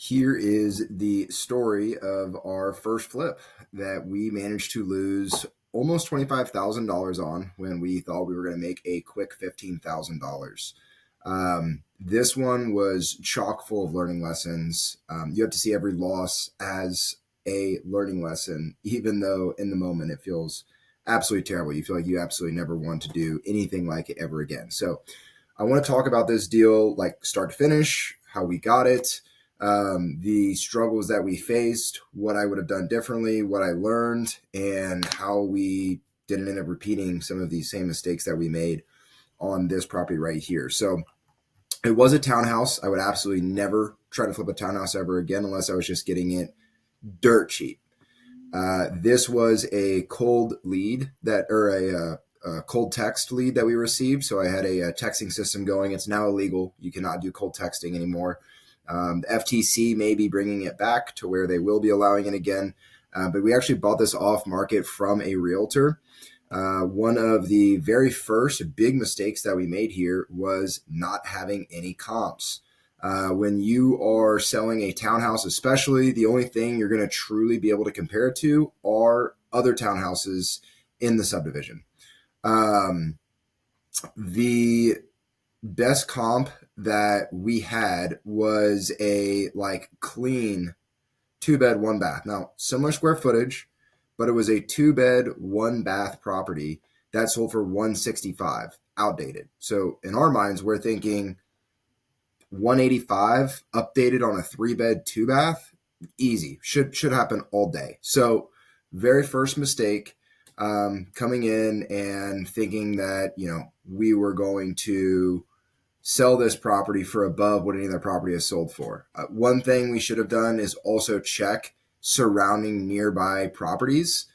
Here is the story of our first flip that we managed to lose almost $25,000 on when we thought we were going to make a quick $15,000. This one was chock full of learning lessons. You have to see every loss as a learning lesson, even though in the moment it feels absolutely terrible. You feel like you absolutely never want to do anything like it ever again. So I want to talk about this deal like start to finish, how we got it, the struggles that we faced, what I would have done differently, what I learned, and how we didn't end up repeating some of these same mistakes that we made on this property right here. So it was a townhouse. I would absolutely never try to flip a townhouse ever again unless I was just getting it dirt cheap. This was a cold lead a cold text lead that we received. So I had a texting system going. It's now illegal. You cannot do cold texting anymore. The FTC may be bringing it back to where they will be allowing it again. But we actually bought this off market from a realtor. One of the very first big mistakes that we made here was not having any comps. When you are selling a townhouse, especially, the only thing you're going to truly be able to compare it to are other townhouses in the subdivision. The best comp that we had was a clean 2-bed, 1-bath. Now, similar square footage, but it was a 2-bed, 1-bath property that sold for $165, outdated. So in our minds, we're thinking $185 updated on a 3-bed, 2-bath, easy, should happen all day. So very first mistake, coming in and thinking that we were going to sell this property for above what any other property has sold for. One thing we should have done is also check surrounding nearby properties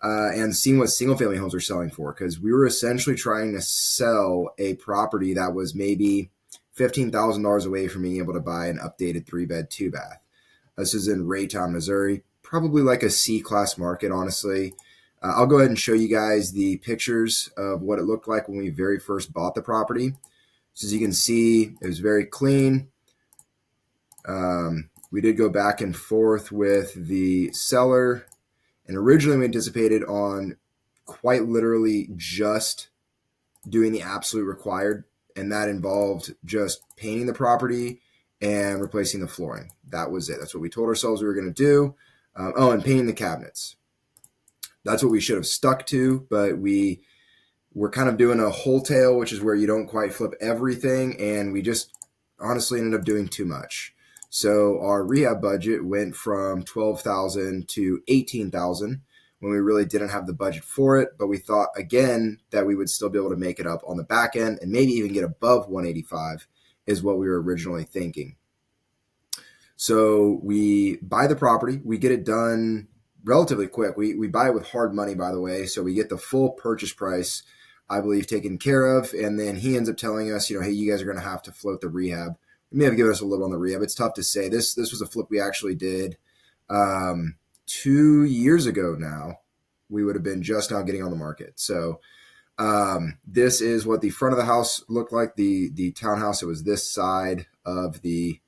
and seeing what single family homes are selling for, because we were essentially trying to sell a property that was maybe $15,000 away from being able to buy an updated 3-bed, 2-bath. This is in Raytown, Missouri, probably like a C-class market, honestly. I'll go ahead and show you guys the pictures of what it looked like when we very first bought the property. So as you can see, it was very clean. We did go back and forth with the seller, and originally we anticipated on quite literally just doing the absolute required, and that involved just painting the property and replacing the flooring. That was it. That's what we told ourselves we were going to do. And painting the cabinets. That's what we should have stuck to, but we're kind of doing a wholesale, which is where you don't quite flip everything, and we just honestly ended up doing too much. So our rehab budget went from $12,000 to $18,000 when we really didn't have the budget for it, but we thought again that we would still be able to make it up on the back end and maybe even get above 185 is what we were originally thinking. So we buy the property, we get it done relatively quick. We buy it with hard money, by the way, so we get the full purchase price, I believe, taken care of. And then he ends up telling us, hey, you guys are going to have to float the rehab. He may have given us a little on the rehab. It's tough to say. This was a flip we actually did 2 years ago now. We would have been just now getting on the market. So this is what the front of the house looked like. The townhouse, it was this side of the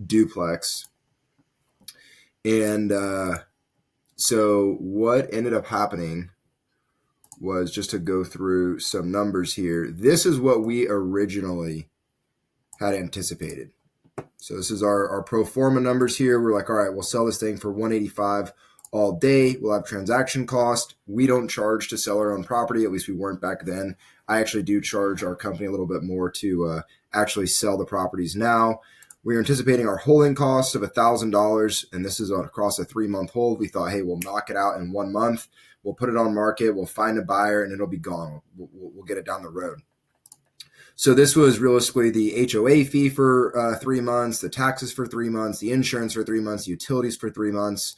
duplex. And so what ended up happening was, just to go through some numbers here, this is what we originally had anticipated. So this is our pro forma numbers here. We're like, all right, we'll sell this thing for 185 all day. We'll have transaction cost. We don't charge to sell our own property. At least we weren't back then. I actually do charge our company a little bit more to actually sell the properties now. We were anticipating our holding cost of $1,000, and this is across a 3-month hold. We thought, hey, we'll knock it out in 1 month. We'll put it on market. We'll find a buyer, and it'll be gone. We'll get it down the road. So this was realistically the HOA fee for 3 months, the taxes for 3 months, the insurance for 3 months, utilities for 3 months.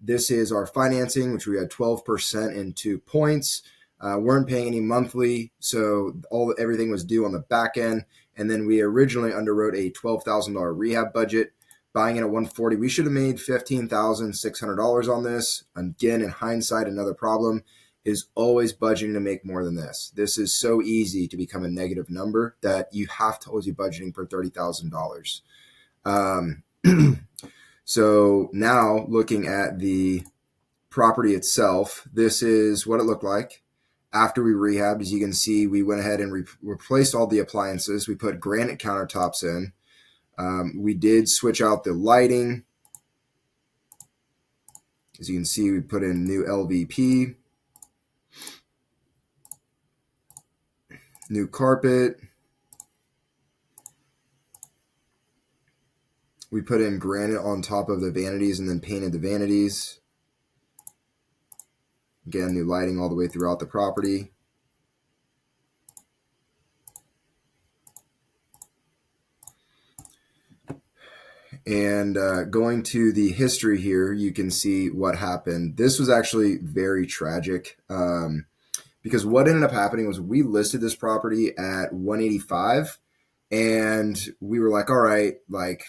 This is our financing, which we had 12% into points. Weren't paying any monthly, so everything was due on the back end. And then we originally underwrote a $12,000 rehab budget, buying it at $140. We should have made $15,600 on this. Again, in hindsight, another problem is always budgeting to make more than this. This is so easy to become a negative number that you have to always be budgeting for $30,000. So now looking at the property itself, this is what it looked like after we rehabbed. As you can see, we went ahead and replaced all the appliances. We put granite countertops in. We did switch out the lighting. As you can see, we put in new LVP, new carpet. We put in granite on top of the vanities and then painted the vanities. Again, new lighting all the way throughout the property. And going to the history here, you can see what happened. This was actually very tragic because what ended up happening was we listed this property at 185, and we were like, all right, like,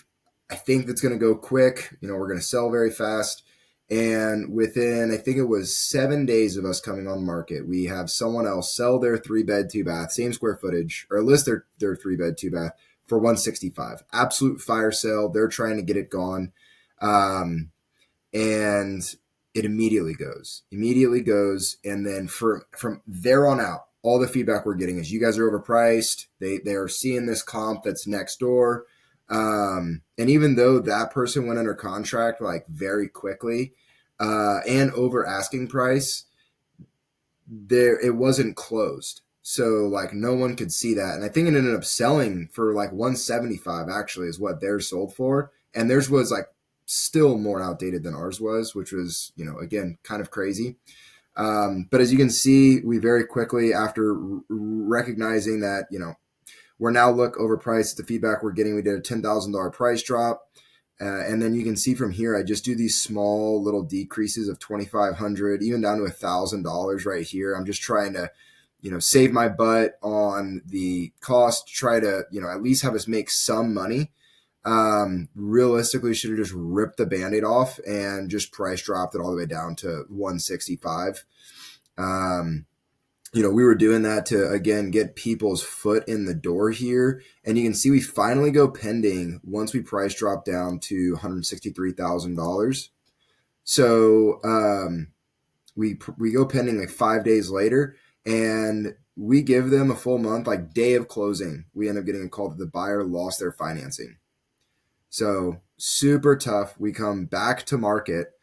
I think that's going to go quick. You know, we're going to sell very fast. And within, I think it was 7 days of us coming on the market, we have someone else sell their 3-bed, 2-bath, same square footage, or list their 3-bed, 2-bath for 165. Absolute fire sale. They're trying to get it gone. And it immediately goes. And then from there on out, all the feedback we're getting is you guys are overpriced. They are seeing this comp that's next door. And even though that person went under contract like very quickly and over asking price, it wasn't closed. So like no one could see that. And I think it ended up selling for like 175 actually is what theirs sold for. And theirs was like still more outdated than ours was, which was, you know, again, kind of crazy. But as you can see, we very quickly, after recognizing that, you know, we're now overpriced, the feedback we're getting, we did a $10,000 price drop. And then you can see from here, I just do these small little decreases of $2,500, even down to $1,000 right here. I'm just trying to, you know, save my butt on the cost, try to, you know, at least have us make some money. Realistically, should have just ripped the Band-Aid off and just price dropped it all the way down to 165. You know, we were doing that to, again, get people's foot in the door here. And you can see we finally go pending once we price drop down to $163,000. So we go pending like 5 days later, and we give them a full month, like day of closing. We end up getting a call that the buyer lost their financing. So super tough. We come back to market.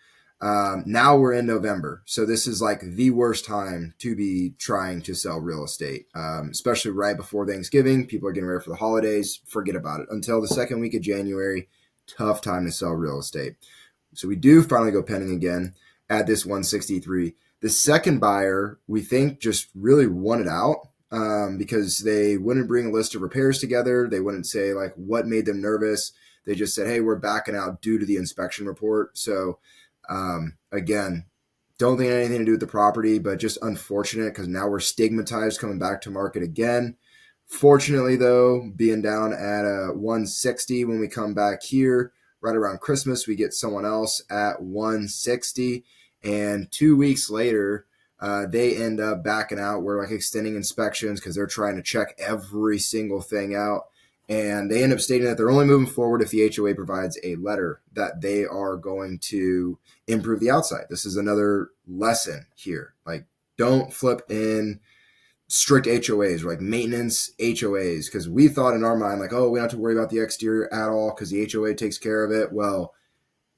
Now we're in November. So this is like the worst time to be trying to sell real estate, especially right before Thanksgiving. People are getting ready for the holidays. Forget about it. Until the second week of January, tough time to sell real estate. So we do finally go pending again at this 163. The second buyer, we think, just really wanted out because they wouldn't bring a list of repairs together. They wouldn't say like what made them nervous. They just said, hey, we're backing out due to the inspection report. So again, don't think it had anything to do with the property, but just unfortunate because now we're stigmatized coming back to market again. Fortunately, though, being down at 160 when we come back here right around Christmas, we get someone else at 160. And 2 weeks later, they end up backing out. We're like extending inspections because they're trying to check every single thing out. And they end up stating that they're only moving forward if the HOA provides a letter that they are going to improve the outside. This is another lesson here. Like, don't flip in strict HOAs or like maintenance HOAs, because we thought in our mind, like, oh, we don't have to worry about the exterior at all because the HOA takes care of it. Well,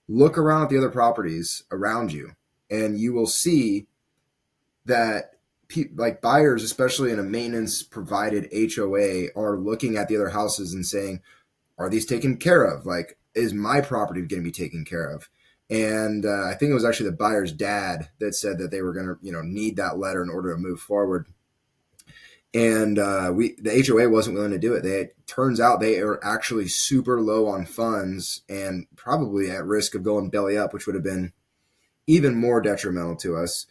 look around at the other properties around you, and you will see that like buyers, especially in a maintenance provided HOA, are looking at the other houses and saying, are these taken care of? Like, is my property going to be taken care of? And I think it was actually the buyer's dad that said that they were going to, you know, need that letter in order to move forward. And the HOA wasn't willing to do it. It turns out they are actually super low on funds and probably at risk of going belly up, which would have been even more detrimental to us.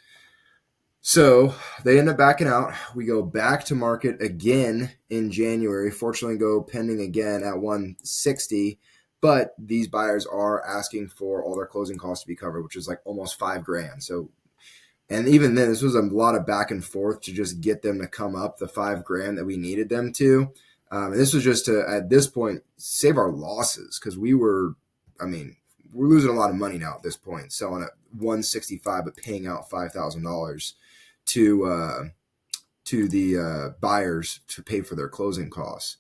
So they end up backing out. We go back to market again in January. Fortunately, go pending again at 160. But these buyers are asking for all their closing costs to be covered, which is like almost $5,000. So, and even then, this was a lot of back and forth to just get them to come up the $5,000 that we needed them to. And this was just to, at this point, save our losses because we were I mean, we're losing a lot of money now at this point, selling at 165, but paying out $5,000 to the buyers to pay for their closing costs.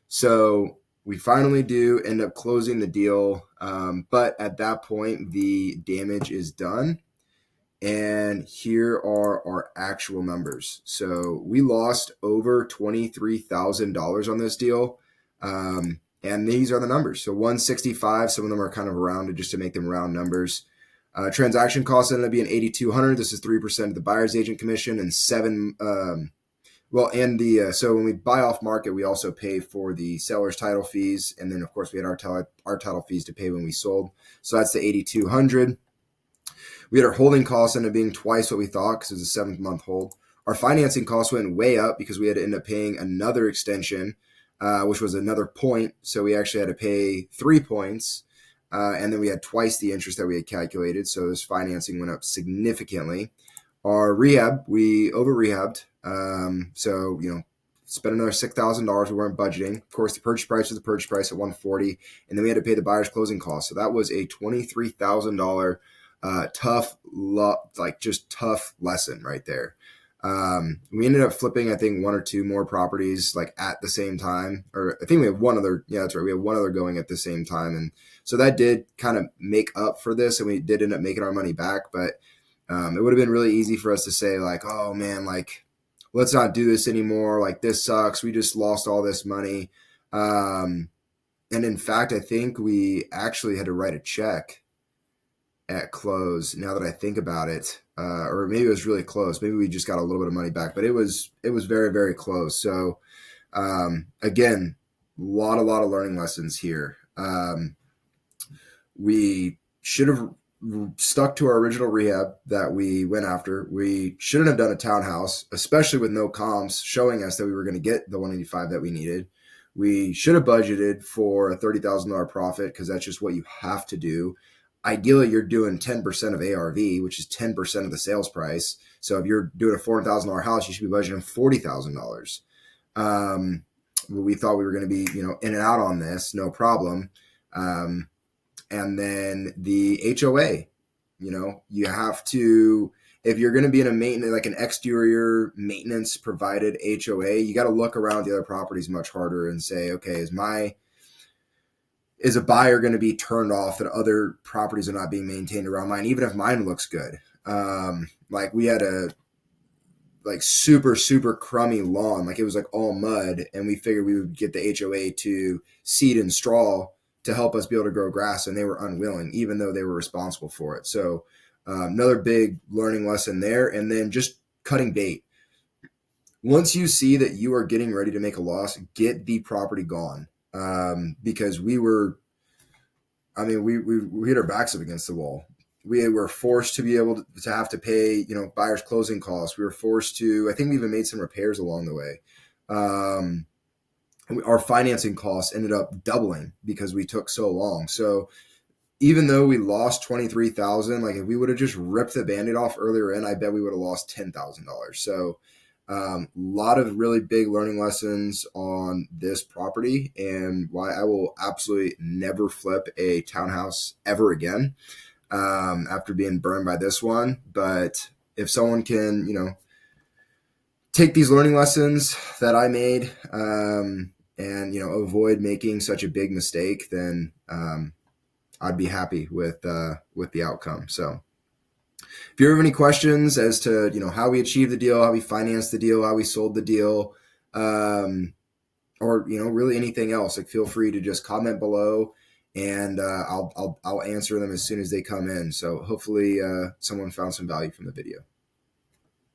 So we finally do end up closing the deal, but at that point, the damage is done. And here are our actual numbers. So we lost over $23,000 on this deal. And these are the numbers. So 165, some of them are kind of rounded just to make them round numbers. Transaction costs ended up being 8,200. This is 3% of the buyer's agent commission and so when we buy off market, we also pay for the seller's title fees. And then of course we had our title fees to pay when we sold. So that's the 8,200. We had our holding costs end up being twice what we thought because it was a 7-month hold. Our financing costs went way up because we had to end up paying another extension, which was another point. So we actually had to pay 3 points. And then we had twice the interest that we had calculated. So this financing went up significantly. Our rehab, we over rehabbed. So, spent another $6,000 we weren't budgeting. Of course, the purchase price was the purchase price at $140. And then we had to pay the buyer's closing costs. So that was a $23,000 tough lesson right there. We ended up flipping, I think, 1 or 2 more properties like at the same time, or I think we have one other. Yeah, that's right. We have one other going at the same time. And so that did kind of make up for this. And we did end up making our money back, but it would have been really easy for us to say like, oh man, like, let's not do this anymore. Like, this sucks. We just lost all this money. And in fact, I think we actually had to write a check at close, now that I think about it, or maybe it was really close. Maybe we just got a little bit of money back, but it was very, very close. So again, a lot of learning lessons here. We should have stuck to our original rehab that we went after. We shouldn't have done a townhouse, especially with no comps showing us that we were going to get the 185 that we needed. We should have budgeted for a $30,000 profit because that's just what you have to do. Ideally, you're doing 10% of ARV, which is 10% of the sales price. So if you're doing a $400,000 house, you should be budgeting $40,000. We thought we were going to be, in and out on this, no problem. And then the HOA, you have to, if you're going to be in a maintenance, like an exterior maintenance provided HOA, you got to look around the other properties much harder and say, okay, is a buyer going to be turned off that other properties are not being maintained around mine, even if mine looks good? Like we had a super, super crummy lawn. Like it was like all mud, and we figured we would get the HOA to seed and straw to help us be able to grow grass, and they were unwilling, even though they were responsible for it. So another big learning lesson there. And then just cutting bait. Once you see that you are getting ready to make a loss, get the property gone. Because we hit our backs up against the wall. We were forced to be able to have to pay, buyer's closing costs. We were forced to, I think we even made some repairs along the way. Our financing costs ended up doubling because we took so long. So even though we lost $23,000, like if we would have just ripped the Band-Aid off earlier in, I bet we would have lost $10,000. So a lot of really big learning lessons on this property, and why I will absolutely never flip a townhouse ever again after being burned by this one. But if someone can, take these learning lessons that I made and, avoid making such a big mistake, then I'd be happy with the outcome. So if you have any questions as to, how we achieved the deal, how we financed the deal, how we sold the deal, or, really anything else, like feel free to just comment below, and I'll answer them as soon as they come in. So hopefully someone found some value from the video.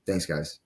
Thanks, guys.